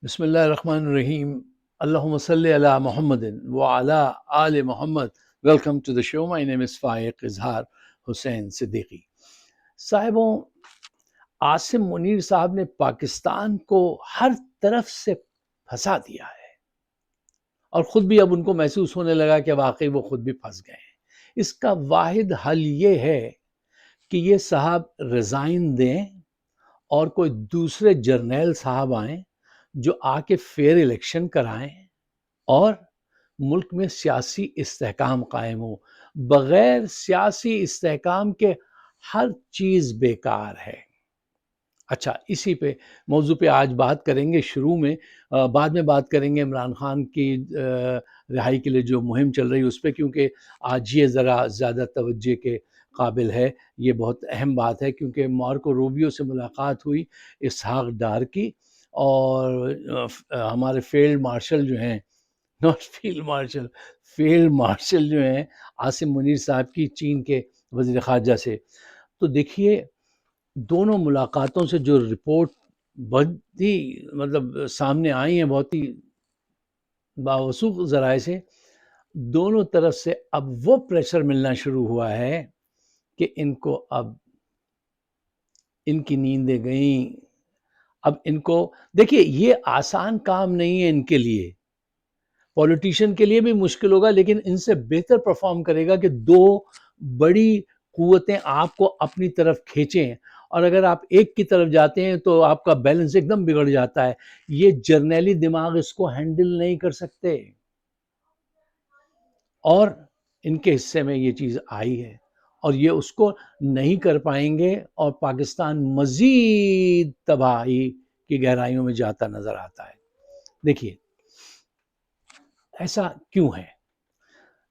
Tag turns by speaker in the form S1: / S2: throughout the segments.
S1: بسم اللہ الرحمن الرحیم. اللہم صلی علی محمد وعلی آل محمد. ویلکم ٹو دا شو. مائی نیم از فائق اظہار حسین صدیقی. صاحبوں، عاصم منیر صاحب نے پاکستان کو ہر طرف سے پھنسا دیا ہے اور خود بھی اب ان کو محسوس ہونے لگا کہ واقعی وہ خود بھی پھنس گئے ہیں. اس کا واحد حل یہ ہے کہ یہ صاحب ریزائن دیں اور کوئی دوسرے جرنیل صاحب آئیں جو آ کے فیئر الیکشن کرائیں اور ملک میں سیاسی استحکام قائم ہو. بغیر سیاسی استحکام کے ہر چیز بیکار ہے. اچھا، اسی پہ موضوع پہ آج بات کریں گے. شروع میں بعد میں بات کریں گے عمران خان کی رہائی کے لیے جو مہم چل رہی ہے اس پہ، کیونکہ آج یہ ذرا زیادہ توجہ کے قابل ہے. یہ بہت اہم بات ہے کیونکہ مارکو روبیو سے ملاقات ہوئی اسحاق ڈار کی، اور ہمارے فیلڈ مارشل جو ہیں، ناٹ فیلڈ مارشل جو ہیں عاصم منیر صاحب کی، چین کے وزیر خارجہ سے. تو دیکھیے، دونوں ملاقاتوں سے جو رپورٹ بہت ہی سامنے آئی ہیں، بہت ہی باوثوق ذرائع سے، دونوں طرف سے اب وہ پریشر ملنا شروع ہوا ہے کہ ان کو اب ان کی نیندیں گئیں. اب ان کو دیکھیے، یہ آسان کام نہیں ہے ان کے لیے. پولیٹیشین کے لیے بھی مشکل ہوگا، لیکن ان سے بہتر پرفارم کرے گا کہ دو بڑی قوتیں آپ کو اپنی طرف کھینچیں، اور اگر آپ ایک کی طرف جاتے ہیں تو آپ کا بیلنس ایک دم بگڑ جاتا ہے. یہ جرنیلی دماغ اس کو ہینڈل نہیں کر سکتے، اور ان کے حصے میں یہ چیز آئی ہے اور یہ اس کو نہیں کر پائیں گے، اور پاکستان مزید تباہی کی گہرائیوں میں جاتا نظر آتا ہے. دیکھیے، ایسا کیوں ہے؟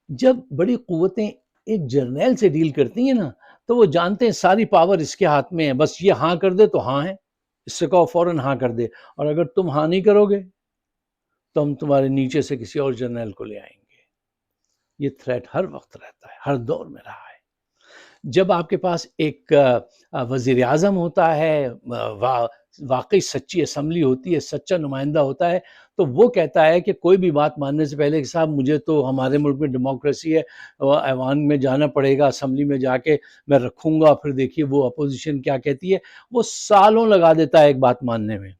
S1: جب بڑی قوتیں ایک جرنیل سے ڈیل کرتی ہیں نا، تو وہ جانتے ہیں ساری پاور اس کے ہاتھ میں ہے، بس یہ ہاں کر دے تو ہاں ہے، اس سے کہو فوراً ہاں کر دے، اور اگر تم ہاں نہیں کرو گے تو ہم تمہارے نیچے سے کسی اور جرنیل کو لے آئیں گے. یہ تھریٹ ہر وقت رہتا ہے، ہر دور میں رہا ہے. جب آپ کے پاس ایک وزیر اعظم ہوتا ہے، واقعی سچی اسمبلی ہوتی ہے، سچا نمائندہ ہوتا ہے، تو وہ کہتا ہے کہ کوئی بھی بات ماننے سے پہلے کہ صاحب مجھے تو ہمارے ملک میں ڈیموکریسی ہے، ایوان میں جانا پڑے گا، اسمبلی میں جا کے میں رکھوں گا، پھر دیکھیے وہ اپوزیشن کیا کہتی ہے. وہ سالوں لگا دیتا ہے ایک بات ماننے میں.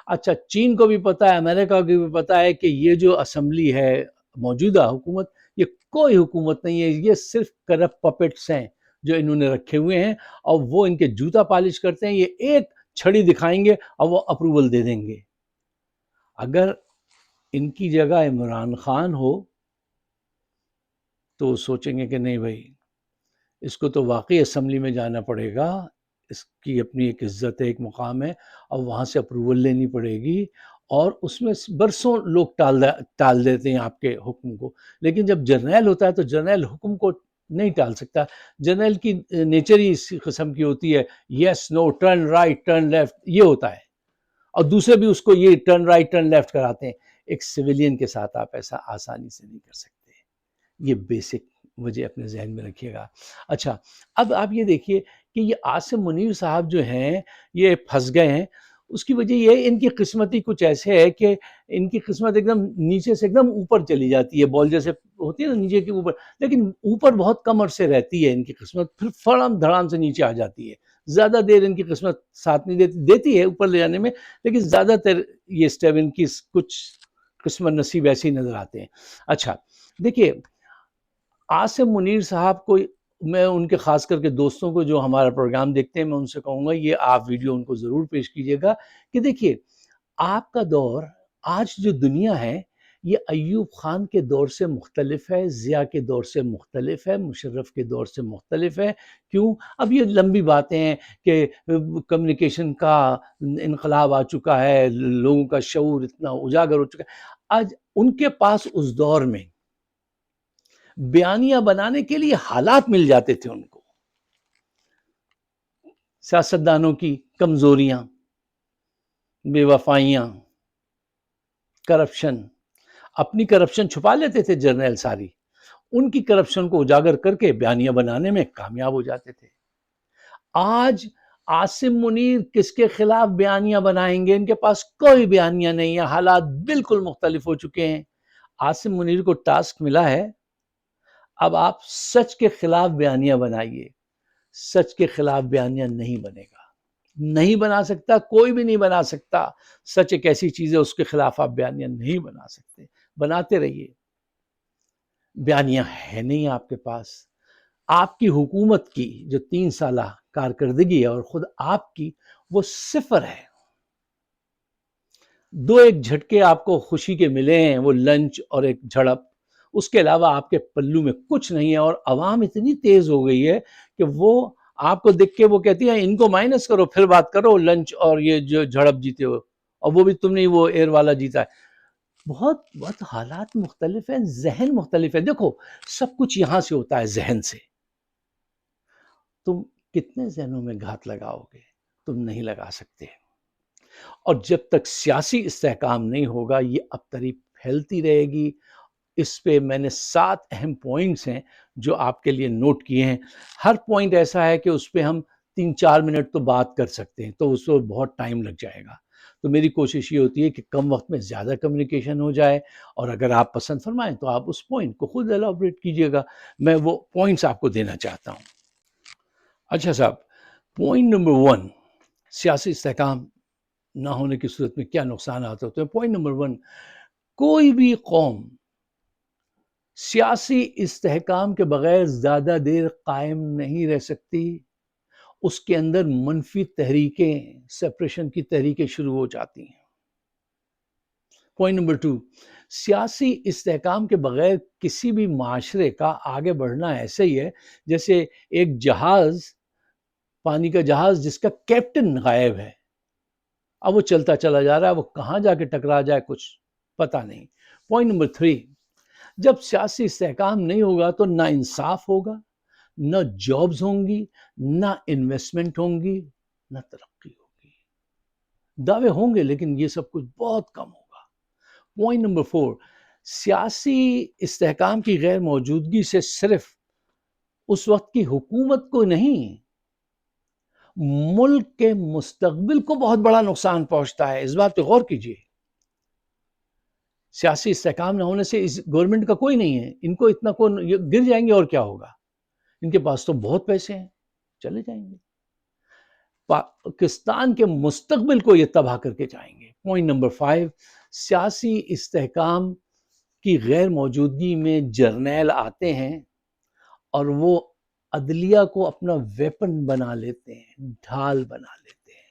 S1: اچھا، چین کو بھی پتا ہے، امریکہ کو بھی پتا ہے کہ یہ جو اسمبلی ہے، موجودہ حکومت، یہ کوئی حکومت نہیں ہے، یہ صرف کرپٹ پپٹس ہیں جو انہوں نے رکھے ہوئے ہیں، اور وہ ان کے جوتا پالش کرتے ہیں. یہ ایک چھڑی دکھائیں گے اور وہ اپروول دے دیں گے. اگر ان کی جگہ عمران خان ہو تو سوچیں گے کہ نہیں بھائی، اس کو تو واقعی اسمبلی میں جانا پڑے گا، اس کی اپنی ایک عزت ہے، ایک مقام ہے، اور وہاں سے اپروول لینی پڑے گی، اور اس میں برسوں لوگ ٹال دیتے ہیں آپ کے حکم کو. لیکن جب جرنیل ہوتا ہے تو جرنیل حکم کو نہیں ٹال سکتا. جرنیل کی نیچر ہی اس قسم کی ہوتی ہے، یس نو، ٹرن رائٹ، ٹرن لیفٹ، یہ ہوتا ہے، اور دوسرے بھی اس کو یہ ٹرن رائٹ ٹرن لیفٹ کراتے ہیں. ایک سویلین کے ساتھ آپ ایسا آسانی سے نہیں کر سکتے. یہ بیسک وجہ اپنے ذہن میں رکھیے گا. اچھا، اب آپ یہ دیکھیے کہ یہ عاصم منیر صاحب جو ہیں یہ پھنس گئے ہیں. اس کی وجہ یہ، ان کی قسمت ہی کچھ ایسے ہے کہ ان کی قسمت ایک دم نیچے سے ایک دم اوپر چلی جاتی ہے، بال جیسے ہوتی ہے نا نیچے کے اوپر، لیکن اوپر بہت کم عرصے رہتی ہے ان کی قسمت، پھر فڑم دھڑام سے نیچے آ جاتی ہے. زیادہ دیر ان کی قسمت ساتھ نہیں دیتی ہے اوپر لے جانے میں، لیکن زیادہ تر یہ اسٹیب ان کی کچھ قسمت نصیب ایسے ہی نظر آتے ہیں. اچھا دیکھیے، عاصم منیر صاحب کو میں ان کے خاص کر کے دوستوں کو جو ہمارا پروگرام دیکھتے ہیں، میں ان سے کہوں گا یہ آپ ویڈیو ان کو ضرور پیش کیجیے گا کہ دیکھیے، آپ کا دور، آج جو دنیا ہے، یہ ایوب خان کے دور سے مختلف ہے، ضیاء کے دور سے مختلف ہے، مشرف کے دور سے مختلف ہے. کیوں؟ اب یہ لمبی باتیں ہیں کہ کمیونیکیشن کا انقلاب آ چکا ہے، لوگوں کا شعور اتنا اجاگر ہو چکا ہے. آج ان کے پاس اس دور میں بیانیہ بنانے کے لیے حالات مل جاتے تھے ان کو. سیاستدانوں کی کمزوریاں، بے وفائیاں، کرپشن، اپنی کرپشن چھپا لیتے تھے جرنیل ساری، ان کی کرپشن کو اجاگر کر کے بیانیہ بنانے میں کامیاب ہو جاتے تھے. آج عاصم منیر کس کے خلاف بیانیاں بنائیں گے؟ ان کے پاس کوئی بیانیاں نہیں ہیں، حالات بالکل مختلف ہو چکے ہیں۔ عاصم منیر کو ٹاسک ملا ہے، اب آپ سچ کے خلاف بیانیاں بنائیے۔ سچ کے خلاف بیانیاں نہیں بنے گا، نہیں بنا سکتا، کوئی بھی نہیں بنا سکتا۔ سچ ایک ایسی چیز ہے، اس کے خلاف آپ بیانیاں نہیں بنا سکتے۔ بناتے رہیے، بیانیاں ہے نہیں آپ کے پاس۔ آپ کی حکومت کی جو 3 سالہ کارکردگی ہے اور خود آپ کی، وہ صفر ہے۔ 2 جھٹکے آپ کو خوشی کے ملے ہیں، وہ لنچ اور ایک جھڑپ، اس کے علاوہ آپ کے پلو میں کچھ نہیں ہے۔ اور عوام اتنی تیز ہو گئی ہے کہ وہ آپ کو دیکھ کے وہ کہتی ہے ان کو مائنس کرو پھر بات کرو لنچ اور یہ جو جھڑپ جیتے ہو، اور وہ بھی تم نے وہ ایئر والا جیتا ہے۔ بہت بہت حالات مختلف ہیں، ذہن مختلف ہے۔ دیکھو سب کچھ یہاں سے ہوتا ہے، ذہن سے۔ تم کتنے ذہنوں میں گھات لگاؤ گے؟ تم نہیں لگا سکتے۔ اور جب تک سیاسی استحکام نہیں ہوگا، یہ ابتری پھیلتی رہے گی۔ اس پہ میں نے 7 اہم پوائنٹس ہیں جو آپ کے لیے نوٹ کیے ہیں۔ ہر پوائنٹ ایسا ہے کہ اس پہ ہم 3-4 منٹ تو بات کر سکتے ہیں، تو اس کو بہت ٹائم لگ جائے گا۔ تو میری کوشش یہ ہوتی ہے کہ کم وقت میں زیادہ کمیونیکیشن ہو جائے، اور اگر آپ پسند فرمائیں تو آپ اس پوائنٹ کو خود ایلابریٹ کیجیے گا۔ میں وہ پوائنٹس آپ کو دینا چاہتا ہوں۔ اچھا صاحب، پوائنٹ نمبر 1، سیاسی استحکام نہ ہونے کی صورت میں کیا نقصانات ہوتے ہیں۔ پوائنٹ نمبر 1، کوئی بھی قوم سیاسی استحکام کے بغیر زیادہ دیر قائم نہیں رہ سکتی۔ اس کے اندر منفی تحریکیں، سپریشن کی تحریکیں شروع ہو جاتی ہیں۔ پوائنٹ نمبر 2، سیاسی استحکام کے بغیر کسی بھی معاشرے کا آگے بڑھنا ایسے ہی ہے جیسے ایک جہاز، پانی کا جہاز جس کا کیپٹن غائب ہے، اب وہ چلتا چلا جا رہا ہے، وہ کہاں جا کے ٹکرا جائے کچھ پتہ نہیں۔ پوائنٹ نمبر 3، جب سیاسی استحکام نہیں ہوگا تو نہ انصاف ہوگا، نہ جابز ہوں گی، نہ انویسٹمنٹ ہوں گی، نہ ترقی ہوگی۔ دعوے ہوں گے لیکن یہ سب کچھ بہت کم ہوگا۔ پوائنٹ نمبر 4، سیاسی استحکام کی غیر موجودگی سے صرف اس وقت کی حکومت کو نہیں، ملک کے مستقبل کو بہت بڑا نقصان پہنچتا ہے۔ اس بات پہ غور کیجیے۔ سیاسی استحکام نہ ہونے سے اس گورنمنٹ کا کوئی نہیں ہے، ان کو اتنا گر جائیں گے اور کیا ہوگا؟ ان کے پاس تو بہت پیسے ہیں، چلے جائیں گے۔ پاکستان کے مستقبل کو یہ تباہ کر کے جائیں گے۔ پوائنٹ نمبر 5، سیاسی استحکام کی غیر موجودگی میں جرنیل آتے ہیں اور وہ عدلیہ کو اپنا ویپن بنا لیتے ہیں، ڈھال بنا لیتے ہیں۔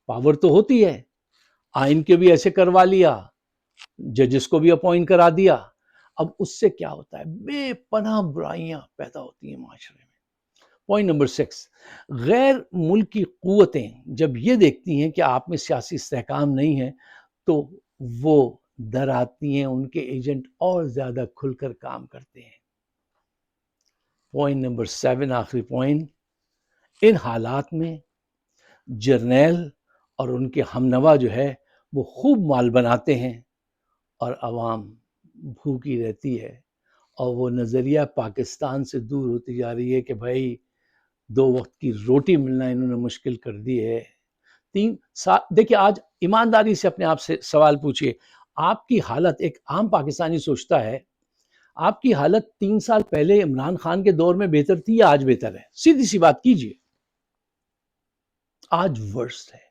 S1: پاور تو ہوتی ہے، آئین کے بھی ایسے کروا لیا، ججز کو بھی اپوائنٹ کرا دیا، اب اس سے کیا ہوتا ہے؟ بے پناہ برائیاں پیدا ہوتی ہیں معاشرے میں۔ پوائنٹ نمبر 6، غیر ملکی قوتیں جب یہ دیکھتی ہیں کہ آپ میں سیاسی استحکام نہیں ہے تو وہ ڈر آتی ہیں، ان کے ایجنٹ اور زیادہ کھل کر کام کرتے ہیں۔ پوائنٹ نمبر 7، آخری پوائنٹ، ان حالات میں جرنیل اور ان کے ہم نوا جو ہے وہ خوب مال بناتے ہیں اور عوام بھوکی رہتی ہے، اور وہ نظریہ پاکستان سے دور ہوتی جا رہی ہے کہ بھائی 2 وقت کی روٹی ملنا انہوں نے مشکل کر دی ہے۔ 3 سال دیکھیے، آج ایمانداری سے اپنے آپ سے سوال پوچھئے، آپ کی حالت، ایک عام پاکستانی سوچتا ہے آپ کی حالت 3 سال پہلے عمران خان کے دور میں بہتر تھی یا آج بہتر ہے؟ سیدھی سی بات کیجئے۔ آج ورس ہے،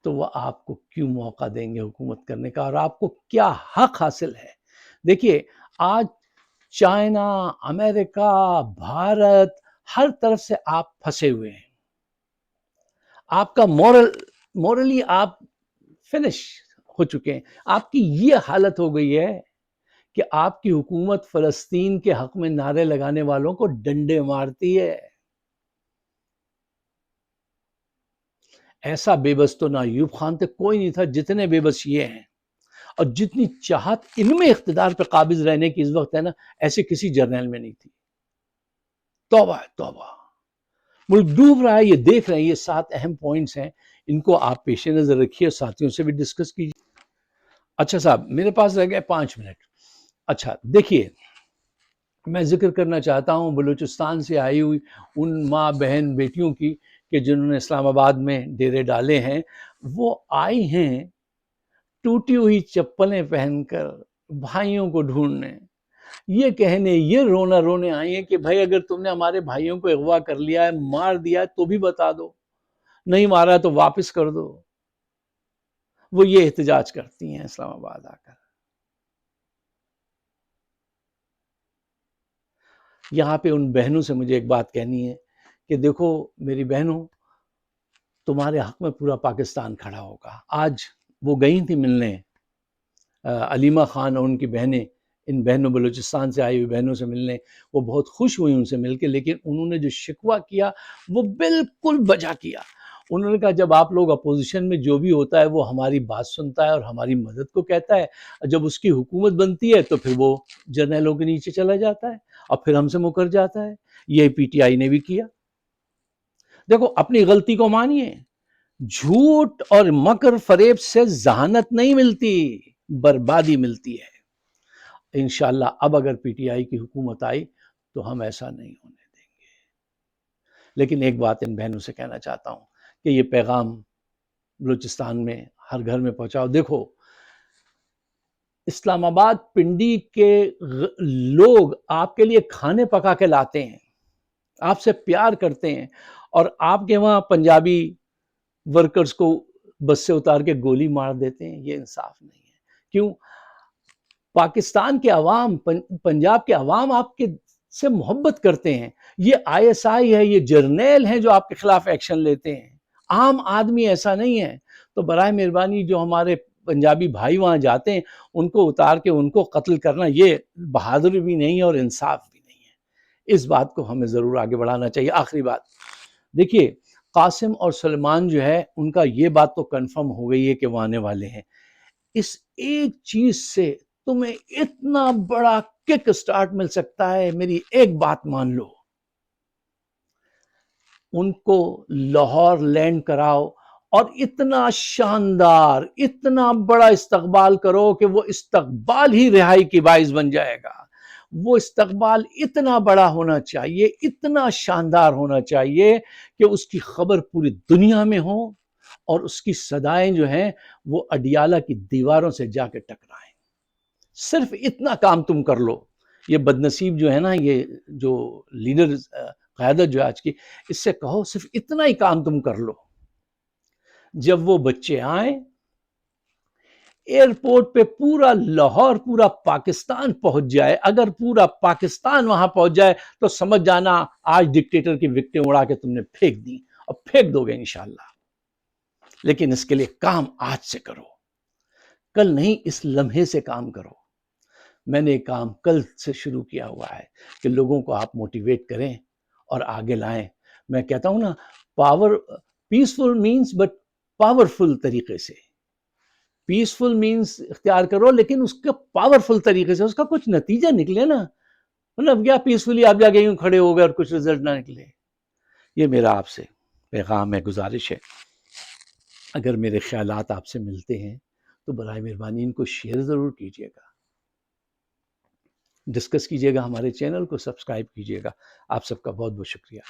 S1: تو وہ آپ کو کیوں موقع دیں گے حکومت کرنے کا، اور آپ کو کیا حق حاصل ہے؟ دیکھیے آج چائنا، امریکہ، بھارت، ہر طرف سے آپ پھنسے ہوئے ہیں۔ آپ کا مورلی آپ فنش ہو چکے ہیں۔ آپ کی یہ حالت ہو گئی ہے کہ آپ کی حکومت فلسطین کے حق میں نعرے لگانے والوں کو ڈنڈے مارتی ہے۔ ایسا بے بس تو نہ ایوب خان تک کوئی نہیں تھا جتنے بے بس یہ ہیں، اور جتنی چاہت ان میں اقتدار پہ قابض رہنے کی اس وقت ہے نا، ایسے کسی جرنیل میں نہیں تھی۔ توبہ ہے توبہ، ملک ڈوب رہا ہے، یہ دیکھ رہے ہیں۔ یہ 7 اہم پوائنٹس ہیں، ان کو آپ پیش نظر رکھیے، ساتھیوں سے بھی ڈسکس کیجیے۔ اچھا صاحب، میرے پاس رہ گئے 5 منٹ۔ اچھا دیکھیے، میں ذکر کرنا چاہتا ہوں بلوچستان سے آئی ہوئی ان ماں بہن بیٹیوں کی کہ جنہوں نے اسلام آباد میں ڈیرے ڈالے ہیں. وہ آئی ہیں ٹوٹی ہوئی چپلیں پہن کر بھائیوں کو ڈھونڈنے، یہ کہنے، یہ رونے آئی ہیں کہ بھائی اگر تم نے ہمارے بھائیوں کو اغوا کر لیا ہے، مار دیا ہے تو بھی بتا دو، نہیں مارا ہے تو واپس کر دو. وہ یہ احتجاج کرتی ہیں اسلام آباد آ کر. یہاں پہ ان بہنوں سے مجھے ایک بات کہنی ہے کہ دیکھو میری بہنوں، تمہارے حق میں پورا پاکستان کھڑا ہوگا. آج وہ گئی تھی ملنے علیمہ خان اور ان کی بہنیں، ان بہنوں بلوچستان سے آئی ہوئی بہنوں سے ملنے. وہ بہت خوش ہوئی ان سے مل کے، لیکن انہوں نے جو شکوہ کیا وہ بالکل بجا کیا. انہوں نے کہا جب آپ لوگ اپوزیشن میں جو بھی ہوتا ہے وہ ہماری بات سنتا ہے اور ہماری مدد کو کہتا ہے، جب اس کی حکومت بنتی ہے تو پھر وہ جرنیلوں کے نیچے چلا جاتا ہے اور پھر ہم سے مکر جاتا ہے. یہ پی ٹی آئی نے بھی کیا. دیکھو اپنی غلطی کو مانیے. جھوٹ اور مکر فریب سے ذہانت نہیں ملتی، بربادی ملتی ہے. انشاءاللہ اب اگر پی ٹی آئی کی حکومت آئی تو ہم ایسا نہیں ہونے دیں گے. لیکن ایک بات ان بہنوں سے کہنا چاہتا ہوں کہ یہ پیغام بلوچستان میں ہر گھر میں پہنچاؤ. دیکھو اسلام آباد پنڈی کے لوگ آپ کے لیے کھانے پکا کے لاتے ہیں، آپ سے پیار کرتے ہیں، اور آپ کے وہاں پنجابی ورکرز کو بس سے اتار کے گولی مار دیتے ہیں. یہ انصاف نہیں ہے. کیوں؟ پاکستان کے عوام، پنجاب کے عوام آپ کے سے محبت کرتے ہیں. یہ آئی ایس آئی ہے، یہ جرنیل ہیں جو آپ کے خلاف ایکشن لیتے ہیں. عام آدمی ایسا نہیں ہے. تو برائے مہربانی جو ہمارے پنجابی بھائی وہاں جاتے ہیں ان کو اتار کے ان کو قتل کرنا یہ بہادری بھی نہیں ہے اور انصاف بھی نہیں ہے. اس بات کو ہمیں ضرور آگے بڑھانا چاہیے. آخری بات دیکھیے، قاسم اور سلمان جو ہے ان کا یہ بات تو کنفرم ہو گئی ہے کہ وہ آنے والے ہیں. اس ایک چیز سے تمہیں اتنا بڑا کک سٹارٹ مل سکتا ہے. میری ایک بات مان لو، ان کو لاہور لینڈ کراؤ اور اتنا شاندار، اتنا بڑا استقبال کرو کہ وہ استقبال ہی رہائی کی باعث بن جائے گا. وہ استقبال اتنا بڑا ہونا چاہیے، اتنا شاندار ہونا چاہیے کہ اس کی خبر پوری دنیا میں ہو اور اس کی صدائیں جو ہیں وہ اڈیالہ کی دیواروں سے جا کے ٹکرائیں. صرف اتنا کام تم کر لو. یہ بدنصیب جو ہے نا، یہ جو لیڈر قیادت جو آج کی، اس سے کہو صرف اتنا ہی کام تم کر لو. جب وہ بچے آئیں ایئرپورٹ پہ، پورا لاہور، پورا پاکستان پہنچ جائے. اگر پورا پاکستان وہاں پہنچ جائے تو سمجھ جانا آج ڈکٹیٹر کی وکٹیں اڑا کے تم نے پھینک دی، اور پھینک دو گے انشاءاللہ. لیکن اس کے لیے کام آج سے کرو، کل نہیں، اس لمحے سے کام کرو. میں نے ایک کام کل سے شروع کیا ہوا ہے کہ لوگوں کو آپ موٹیویٹ کریں اور آگے لائیں. میں کہتا ہوں نا، power peaceful means, but powerful طریقے سے. پیسفل مینز اختیار کرو لیکن اس کا پاورفل طریقے سے، اس کا کچھ نتیجہ نکلے نا. مطلب کیا پیسفلی آپ جا کے یوں کھڑے ہو گئے اور کچھ رزلٹ نہ نکلے. یہ میرا آپ سے پیغام ہے، گزارش ہے. اگر میرے خیالات آپ سے ملتے ہیں تو برائے مہربانی ان کو شیئر ضرور کیجیے گا، ڈسکس کیجیے گا، ہمارے چینل کو سبسکرائب کیجیے گا. آپ سب کا بہت بہت شکریہ.